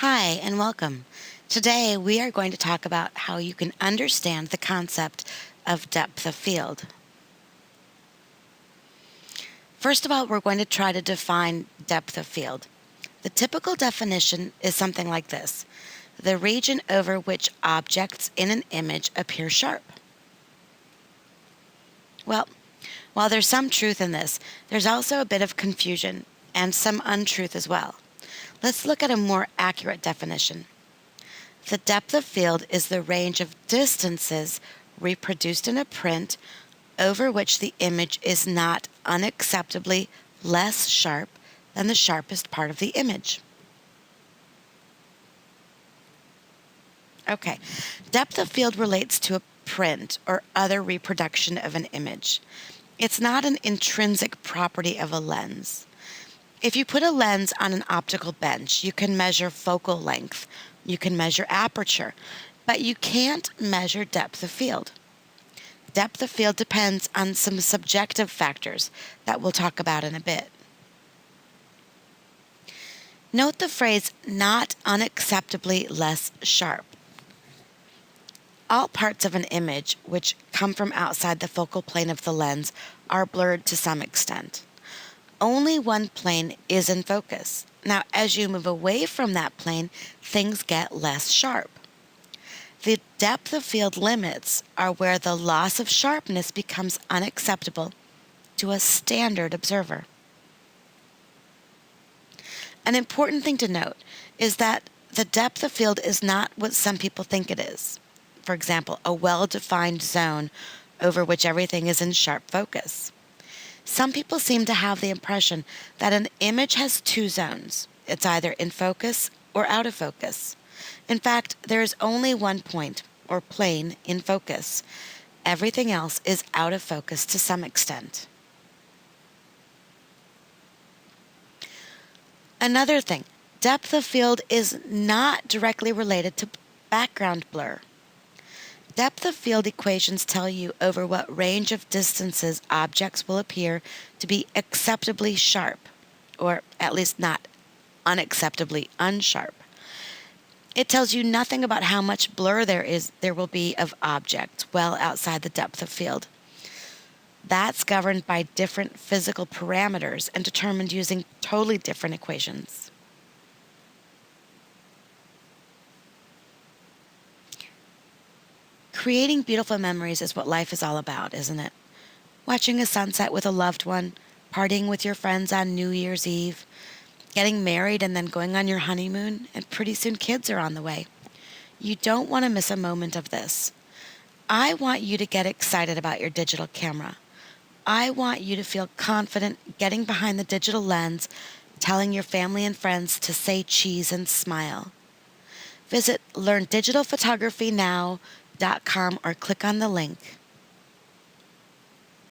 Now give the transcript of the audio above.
Hi, and welcome. Today we are going to talk about how you can understand the concept of depth of field. First of all, we're going to try to define depth of field. The typical definition is something like this: the region over which objects in an image appear sharp. Well, while there's some truth in this, there's also a bit of confusion and some untruth as well. Let's look at a more accurate definition. The depth of field is the range of distances reproduced in a print over which the image is not unacceptably less sharp than the sharpest part of the image. Okay, depth of field relates to a print or other reproduction of an image. It's not an intrinsic property of a lens. If you put a lens on an optical bench, you can measure focal length, you can measure aperture, but you can't measure depth of field. Depth of field depends on some subjective factors that we'll talk about in a bit. Note the phrase not unacceptably less sharp. All parts of an image which come from outside the focal plane of the lens are blurred to some extent. Only one plane is in focus. Now, as you move away from that plane, things get less sharp. The depth of field limits are where the loss of sharpness becomes unacceptable to a standard observer. An important thing to note is that the depth of field is not what some people think it is. For example, a well-defined zone over which everything is in sharp focus. Some people seem to have the impression that an image has two zones. It's either in focus or out of focus. In fact, there is only one point, or plane, in focus. Everything else is out of focus to some extent. Another thing, depth of field is not directly related to background blur. Depth of field equations tell you over what range of distances objects will appear to be acceptably sharp, or at least not unacceptably unsharp. It tells you nothing about how much blur there will be of objects well outside the depth of field. That's governed by different physical parameters and determined using totally different equations. Creating beautiful memories is what life is all about, isn't it? Watching a sunset with a loved one, partying with your friends on New Year's Eve, getting married and then going on your honeymoon, and pretty soon kids are on the way. You don't want to miss a moment of this. I want you to get excited about your digital camera. I want you to feel confident getting behind the digital lens, telling your family and friends to say cheese and smile. Visit LearnDigitalPhotographyNow.com or click on the link.